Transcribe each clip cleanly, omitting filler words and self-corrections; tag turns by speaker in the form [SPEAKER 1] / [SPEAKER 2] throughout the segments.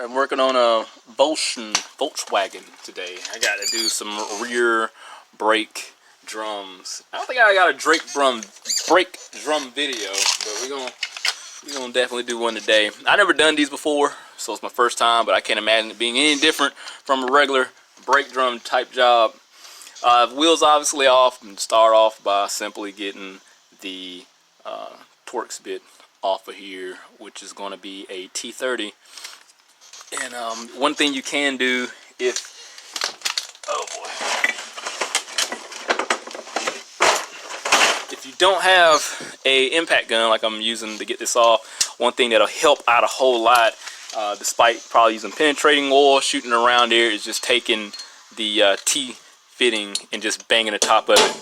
[SPEAKER 1] I'm working on a Volkswagen today. I got to do some rear brake drums. I don't think I got a brake drum video, but we're gonna definitely do one today. I never done these before, so it's my first time, but I can't imagine it being any different from a regular brake drum type job. Wheels obviously off, and start off by simply getting the Torx bit off of here, which is going to be a T30. And one thing you can do if you don't have a impact gun like I'm using to get this off, one thing that'll help out a whole lot, despite probably using penetrating oil shooting around there, is just taking the T fitting and just banging the top of it.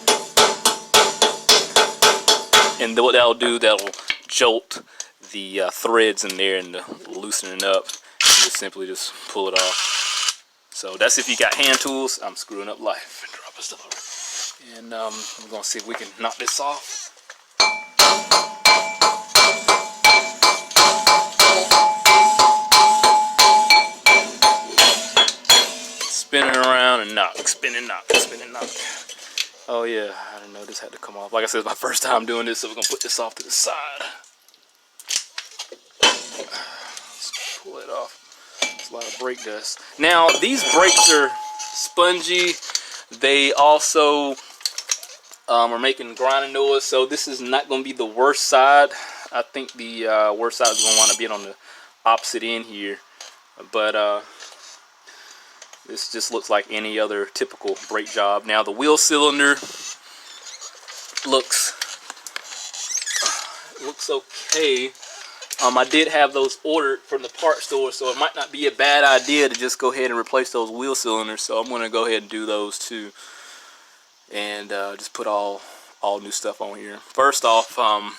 [SPEAKER 1] And what that'll do, that'll jolt the threads in there and loosen it up. And just simply just pull it off. So that's if you got hand tools. I'm screwing up life and dropping stuff over. And we're gonna see if we can knock this off. Spinning around and knock, spinning, knock, spinning, knock. Oh yeah, I didn't know this had to come off. Like I said, it's my first time doing this, so we're gonna put this off to the side. Let's pull it off. It's a lot of brake dust. Now, these brakes are spongy. They also are making grinding noise, so this is not gonna be the worst side. I think the worst side is gonna want to be on the opposite end here. But this just looks like any other typical brake job. Now the wheel cylinder looks okay. I did have those ordered from the part store, so it might not be a bad idea to just go ahead and replace those wheel cylinders. So I'm gonna go ahead and do those too, and just put all new stuff on here. First off, I'm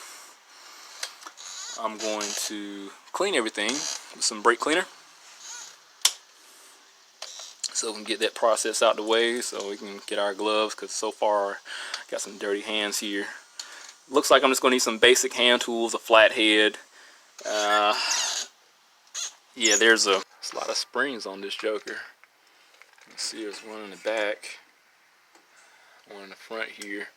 [SPEAKER 1] going to clean everything with some brake cleaner, so we can get that process out the way, so we can get our gloves, because so far I got some dirty hands here. Looks like I'm just going to need some basic hand tools, a flathead. Yeah, there's a lot of springs on this joker. Let's see, there's one in the back, one in the front here.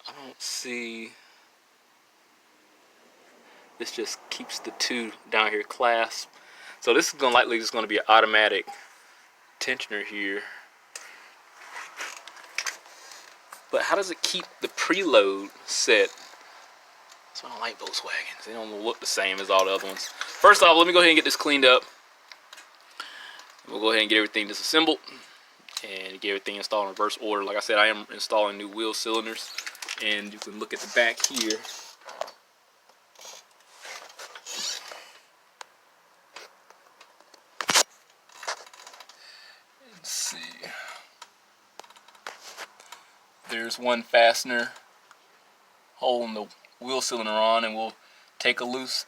[SPEAKER 1] I don't see. This just keeps the two down here clasped. So this is likely just going to be an automatic tensioner here. But how does it keep the preload set? That's why I don't like Volkswagens. They don't look the same as all the other ones. First off, let me go ahead and get this cleaned up. We'll go ahead and get everything disassembled and get everything installed in reverse order. Like I said, I am installing new wheel cylinders, and you can look at the back here. Let's see. There's one fastener holding the wheel cylinder on, and we'll take loose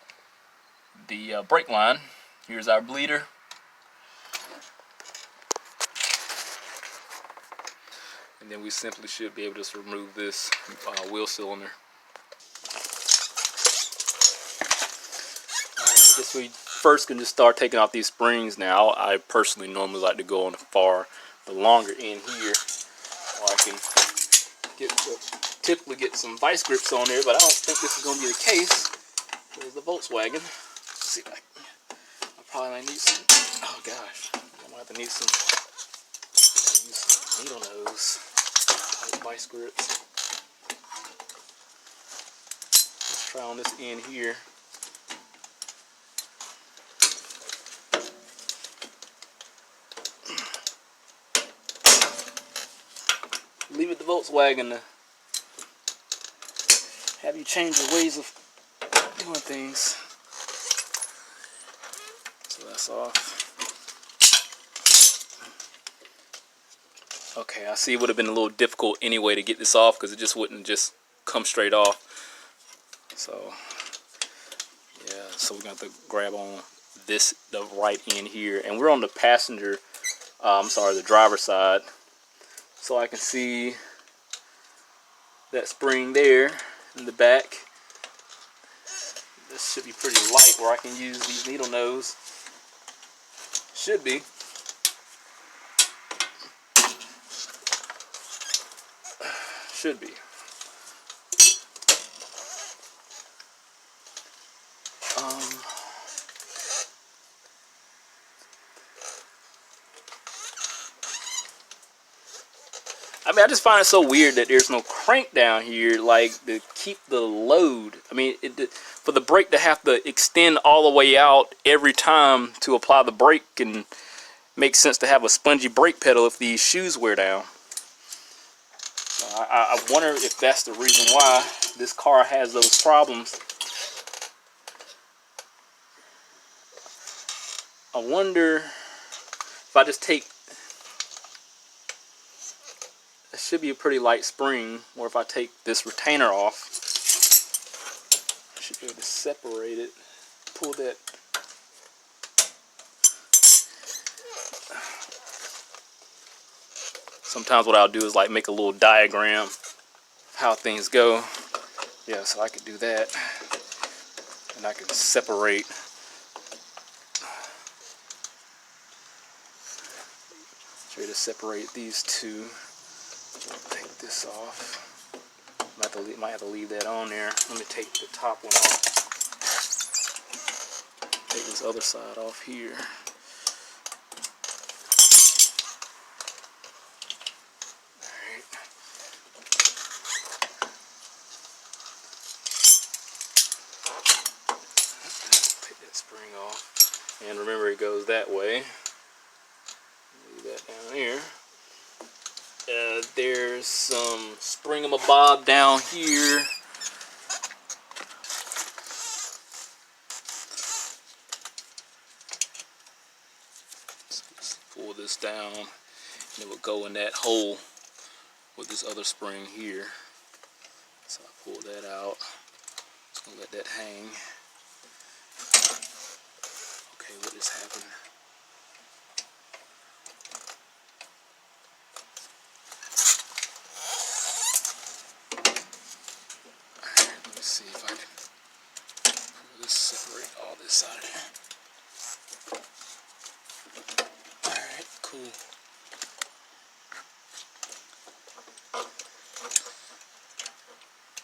[SPEAKER 1] the brake line. Here's our bleeder. And then we simply should be able to just remove this wheel cylinder. I guess we first can just start taking off these springs now. I personally normally like to go on the longer end here, or I can typically get some vice grips on there, but I don't think this is going to be the case. There's the Volkswagen. Let's see if I probably might need some. Oh gosh, I might have to need some needle nose type vice grips. Let's try on this end here. Leave it to Volkswagen to have you change your ways of doing things. So that's off. Okay, I see it would have been a little difficult anyway to get this off, because it just wouldn't just come straight off. So yeah, so we're going to have to grab on the right end here, and we're on the passenger, the driver's side. So I can see that spring there in the back. this should be pretty light where I can use these needle nose. Should be. Should be. I mean, I just find it so weird that there's no crank down here, like, to keep the load. I mean, for the brake to have to extend all the way out every time to apply the brake, and makes sense to have a spongy brake pedal if these shoes wear down. I wonder if that's the reason why this car has those problems. I wonder if I just take, it should be a pretty light spring, or if I take this retainer off, I should be able to separate it, pull that. Sometimes what I'll do is like make a little diagram of how things go. Yeah, so I could do that, and I can separate. Try to separate these two. Take this off. Might have to leave that on there. Let me take the top one off. Take this other side off here. Alright. Take that spring off. And remember, it goes that way. Leave that down here. There's some spring-a-ma-bob down here. So let's pull this down, and it will go in that hole with this other spring here. So I pull that out. Just gonna let that hang. Okay, what just happened? See if I can pull this, separate all this out of here. Alright, cool.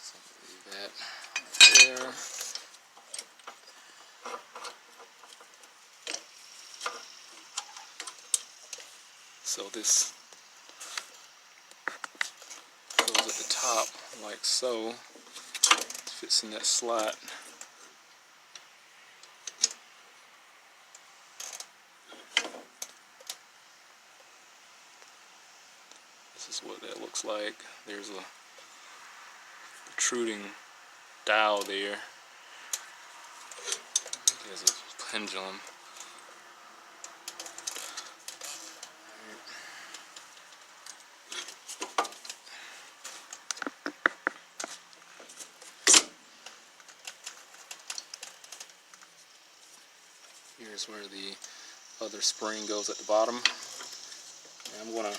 [SPEAKER 1] So leave that right there. So this goes at the top like so. Fits in that slot. This is what that looks like. There's a protruding dowel there. There's a pendulum. Here's where the other spring goes at the bottom. And I'm going to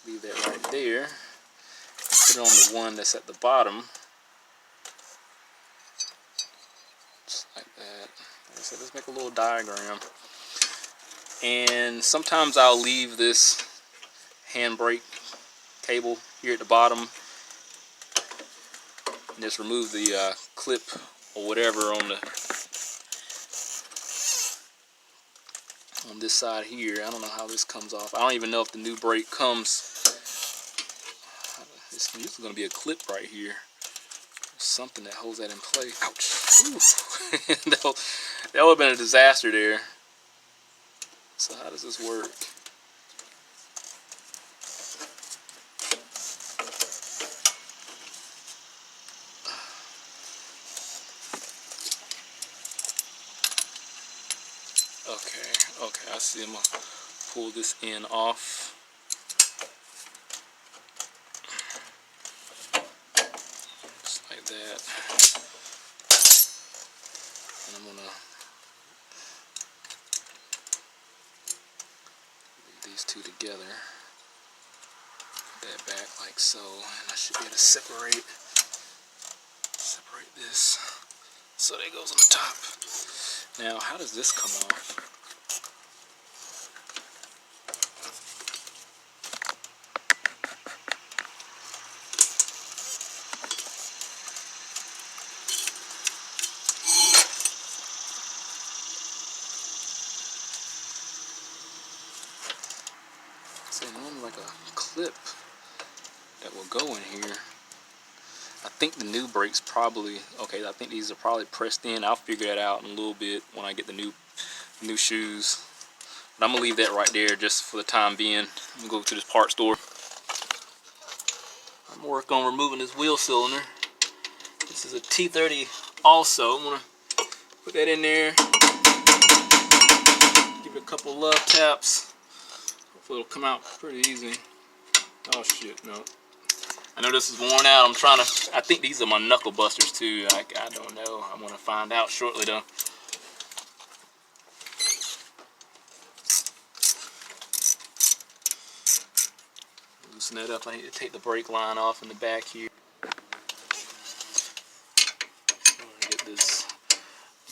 [SPEAKER 1] leave that right there. Put it on the one that's at the bottom. Just like that. Like I said, let's make a little diagram. And sometimes I'll leave this handbrake cable here at the bottom. And just remove the clip or whatever on this side here. I don't know how this comes off. I don't even know if the new brake comes. It's usually going to be a clip right here. Something that holds that in place. Ouch! that would have been a disaster there. So how does this work? Okay, I see. I'm going to pull this end off. Just like that. And I'm going to leave these two together. Put that back like so. And I should be able to separate this. So that goes on the top. Now, how does this come off? So normally like a clip that will go in here. I think the new brakes probably, okay, I think these are probably pressed in. I'll figure that out in a little bit when I get the new shoes. But I'm gonna leave that right there just for the time being. I'm gonna go to this part store. I'm gonna work on removing this wheel cylinder. This is a T30 also. I'm gonna put that in there. Give it a couple love taps. Hopefully it'll come out pretty easy. Oh shit, no. I know this is worn out. I think these are my knuckle busters too. I don't know. I'm gonna find out shortly though. Loosen that up. I need to take the brake line off in the back here. Get this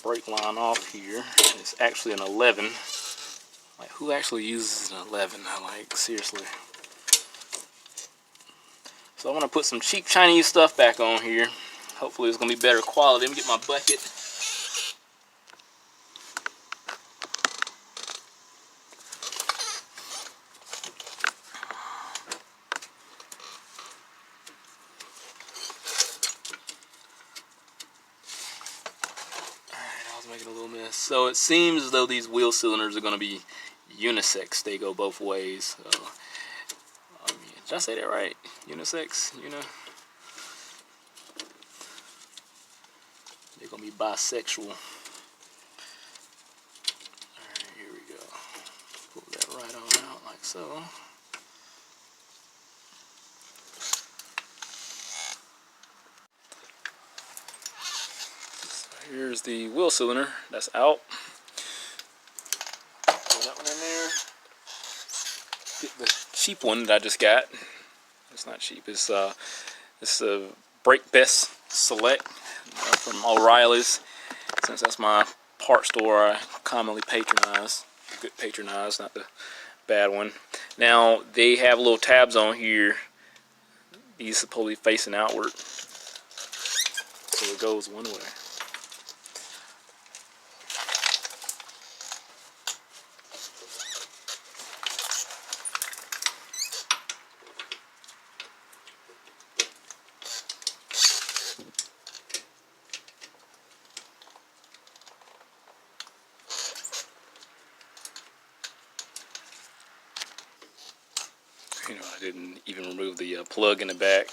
[SPEAKER 1] brake line off here. It's actually an 11. Like, who actually uses an 11? Like, seriously. So I'm gonna put some cheap Chinese stuff back on here. Hopefully it's gonna be better quality. Let me get my bucket. Alright, I was making a little mess. So it seems as though these wheel cylinders are gonna be unisex. They go both ways. So, did I say that right? Unisex, you know? They're gonna be bisexual. Alright, here we go. Pull that right on out like so. So here's the wheel cylinder that's out. Put that one in there. Get the cheap one that I just got. It's not cheap. It's a Brake Best Select from O'Reilly's. Since that's my part store I commonly patronize. Good patronize, not the bad one. Now they have little tabs on here. These supposedly facing outward, so it goes one way. You know, I didn't even remove the plug in the back.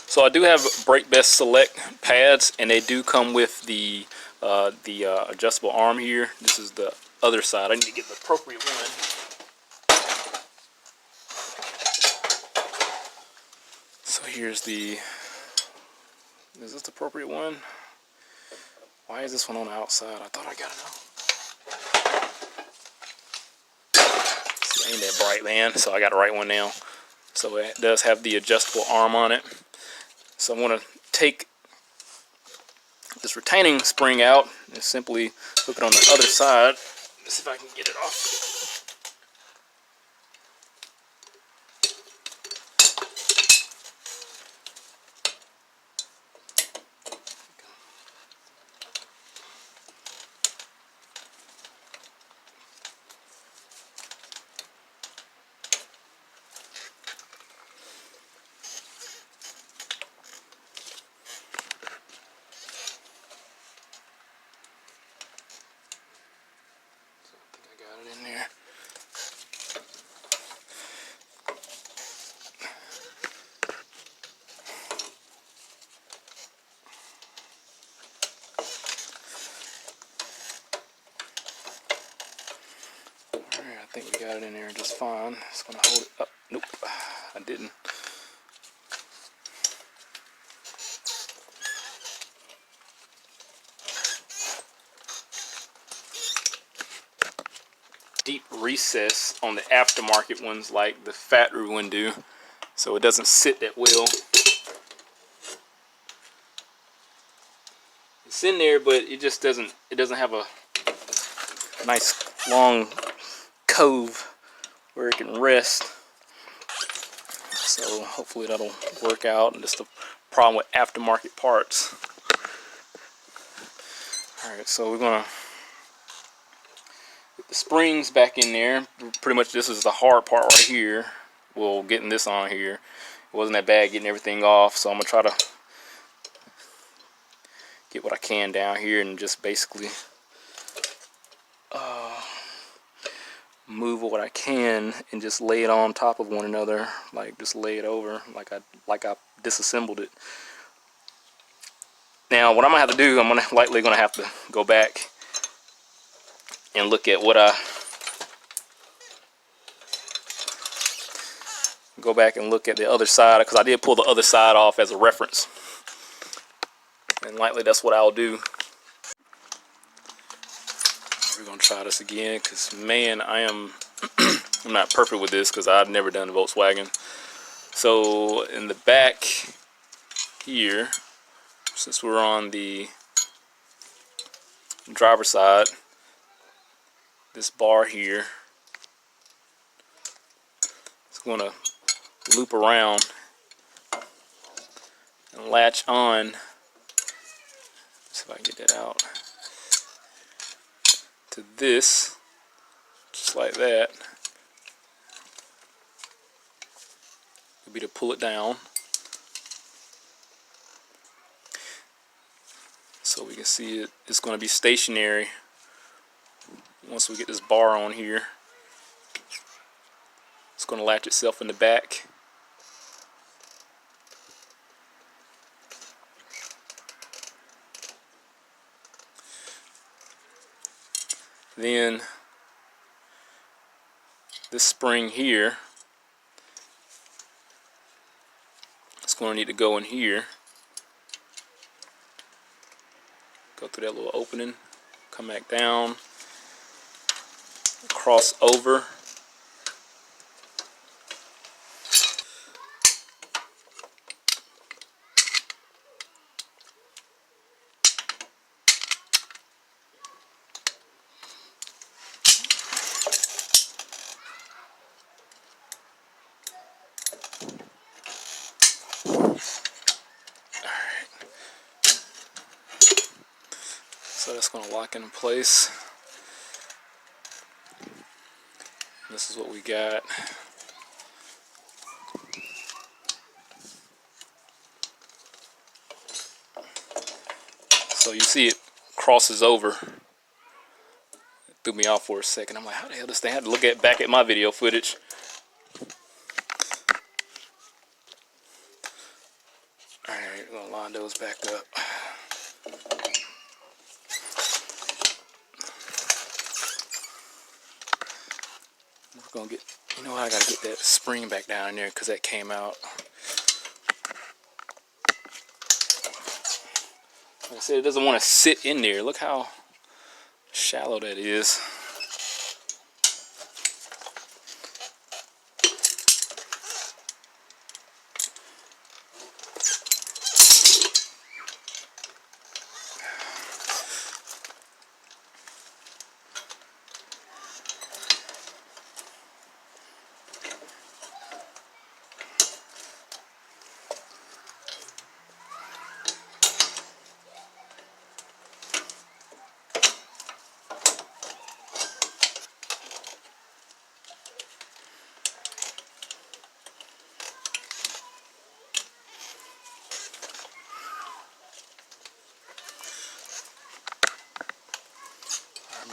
[SPEAKER 1] So I do have Brake Best Select pads, and they do come with the adjustable arm here. This is the other side. I need to get the appropriate one. So here's the, is this the appropriate one? Why is this one on the outside? I thought I got it on. See, ain't that bright, man? So I got the right one now. So it does have the adjustable arm on it. So I'm going to take this retaining spring out and simply hook it on the other side. Let's see if I can get it off. In there. Alright, I think we got it in there just fine. Just gonna hold it up. Nope, I didn't. deep recess on the aftermarket ones like the factory one do, so it doesn't sit that well. It's in there, but it just doesn't have a nice long cove where it can rest. So hopefully that'll work out, and just the problem with aftermarket parts. Alright, so we're gonna get the springs back in there. Pretty much this is the hard part right here. Well, getting this on here, it wasn't that bad getting everything off, so I'm gonna try to get what I can down here and just basically move what I can and just lay it on top of one another, like just lay it over like I disassembled it. Now what I'm gonna have to do, I'm likely gonna have to go back and look at what I go back and look at the other side, because I did pull the other side off as a reference, and likely that's what I'll do. We're gonna try this again, because man, I'm not perfect with this because I've never done Volkswagen. So in the back here, since we're on the driver's side, this bar here is going to loop around and latch on. Let's see if I can get that out. To this, just like that. Would be to pull it down, so we can see it. It's going to be stationary once we get this bar on here. It's going to latch itself in the back. Then this spring here, it's going to need to go in here, go through that little opening, come back down, cross over. So that's going to lock in place. This is what we got. So you see it crosses over. It threw me off for a second. I'm like, how the hell does they have to look back at my video footage? Alright, we're gonna line those back up. We're gonna get, you know, I gotta get that spring back down in there because that came out. Like I said, it doesn't want to sit in there. Look how shallow that is.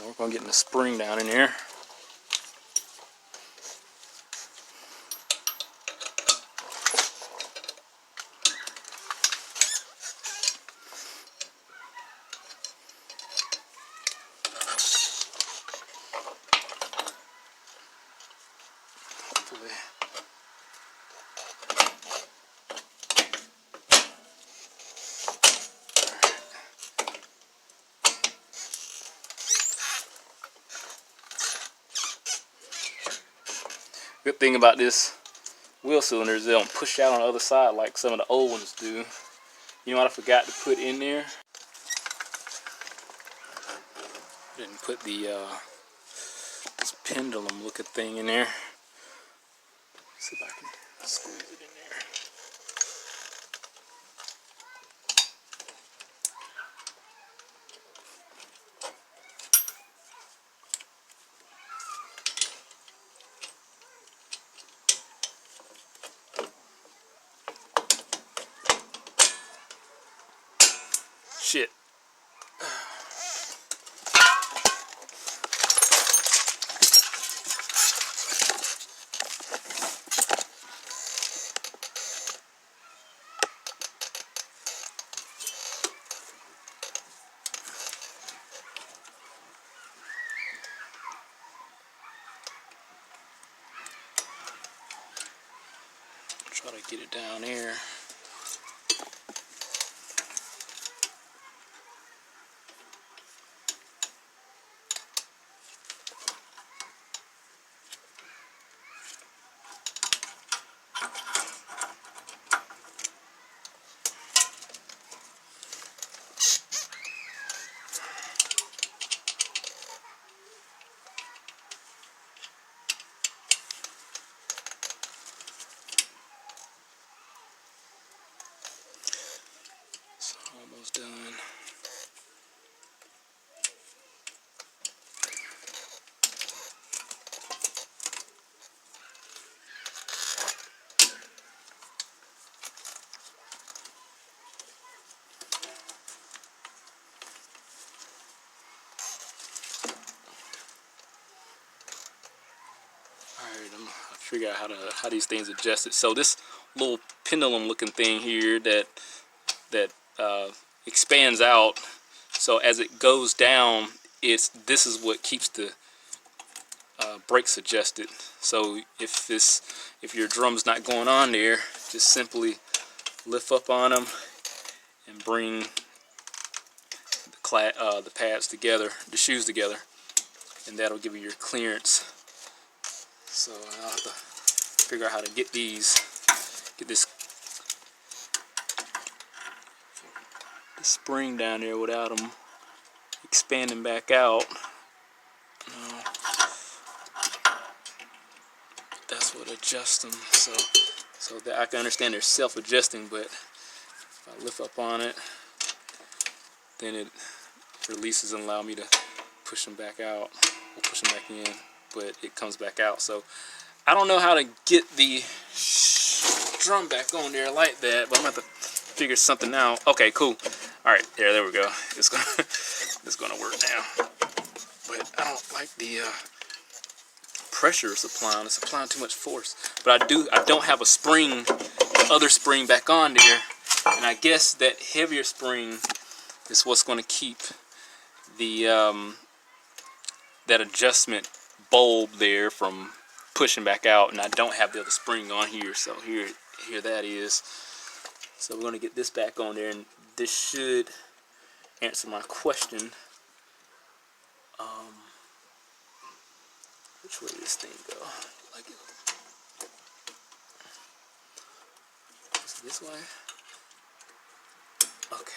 [SPEAKER 1] We're going to get the spring down in there. Hopefully. Good thing about this wheel cylinder is they don't push out on the other side like some of the old ones do. You know what I forgot to put in there? Didn't put the this pendulum looking thing in there. Let's see if I can squeeze it in there. Shit. Try to get it down there. So almost done. Alright, I'm gonna figure out how these things adjusted. So this little pendulum looking thing here that expands out, so as it goes down, this is what keeps the brakes adjusted. So if your drum's not going on there, just simply lift up on them and bring the pads together, the shoes together, and that'll give you your clearance. So I'll have to figure out how to get this spring down there without them expanding back out. That's what adjusts them. So that I can understand they're self-adjusting, but if I lift up on it, then it releases and allow me to push them back out, or push them back in, but it comes back out. So I don't know how to get the drum back on there like that, but I'm gonna have to figure something out. Okay, cool. All right, there we go. It's gonna work now. But I don't like the pressure it's applying. It's applying too much force. But I don't have a spring, the other spring back on there, and I guess that heavier spring is what's going to keep the that adjustment bulb there from pushing back out, and I don't have the other spring on here. So here that is. So we're going to get this back on there, and this should answer my question. Which way did this thing go? Like it. Is it this way? Okay.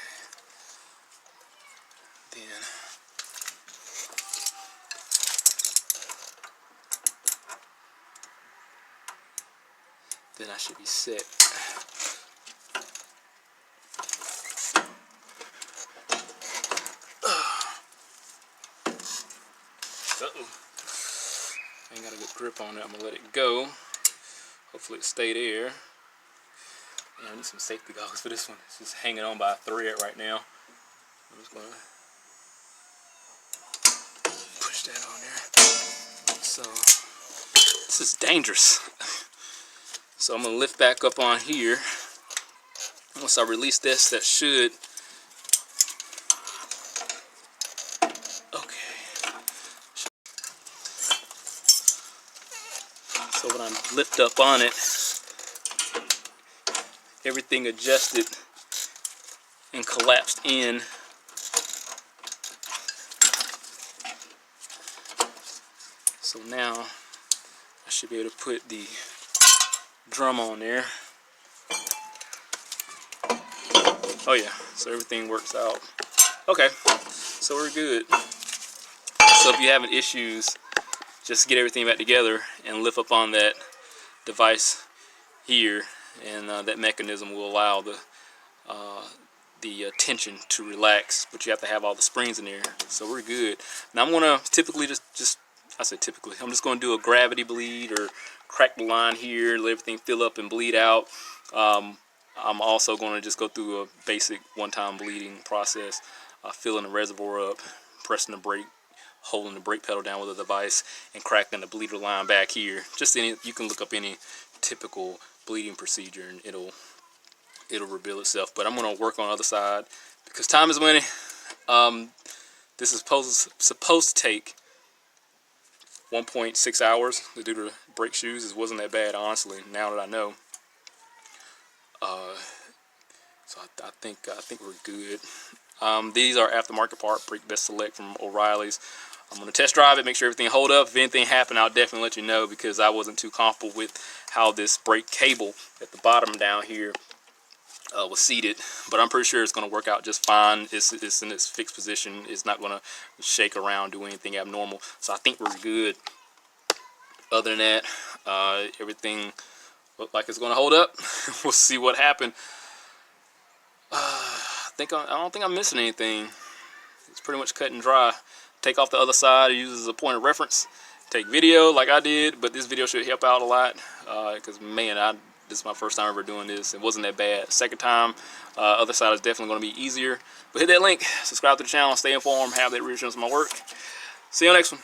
[SPEAKER 1] Then I should be set. Uh-oh. I ain't got a good grip on it. I'm gonna let it go. Hopefully it stay there. Yeah, I need some safety goggles for this one. It's just hanging on by a thread right now. I'm just gonna push that on there. So this is dangerous. So I'm gonna lift back up on here. Once I release this, that should. So when I lift up on it, everything adjusted and collapsed in. So now I should be able to put the drum on there. Oh yeah, so everything works out. Okay, so we're good. So if you're having issues, just get everything back together and lift up on that device here, and that mechanism will allow the tension to relax, but you have to have all the springs in there. So we're good. Now I'm gonna typically I say typically, I'm just gonna do a gravity bleed or crack the line here, let everything fill up and bleed out. I'm also gonna just go through a basic one-time bleeding process, filling the reservoir up, pressing the brake, holding the brake pedal down with a device, and cracking the bleeder line back here. Just you can look up any typical bleeding procedure and it'll reveal itself. But I'm gonna work on the other side because time is money. This is supposed to take 1.6 hours to do the brake shoes. It wasn't that bad, honestly, now that I know. So I think we're good. These are aftermarket part, Brake Best Select from O'Reilly's. I'm going to test drive it, make sure everything hold up. If anything happened, I'll definitely let you know, because I wasn't too comfortable with how this brake cable at the bottom down here was seated. But I'm pretty sure it's going to work out just fine. It's in its fixed position. It's not going to shake around, do anything abnormal. So I think we're good. Other than that, everything looked like it's going to hold up. We'll see what happened. I don't think I'm missing anything. It's pretty much cut and dry. Take off the other side, use it as a point of reference. Take video like I did, but this video should help out a lot, because man, this is my first time ever doing this. It wasn't that bad. Second time, other side is definitely going to be easier. But hit that link, subscribe to the channel, stay informed, have that reassurance of my work. See you on the next one.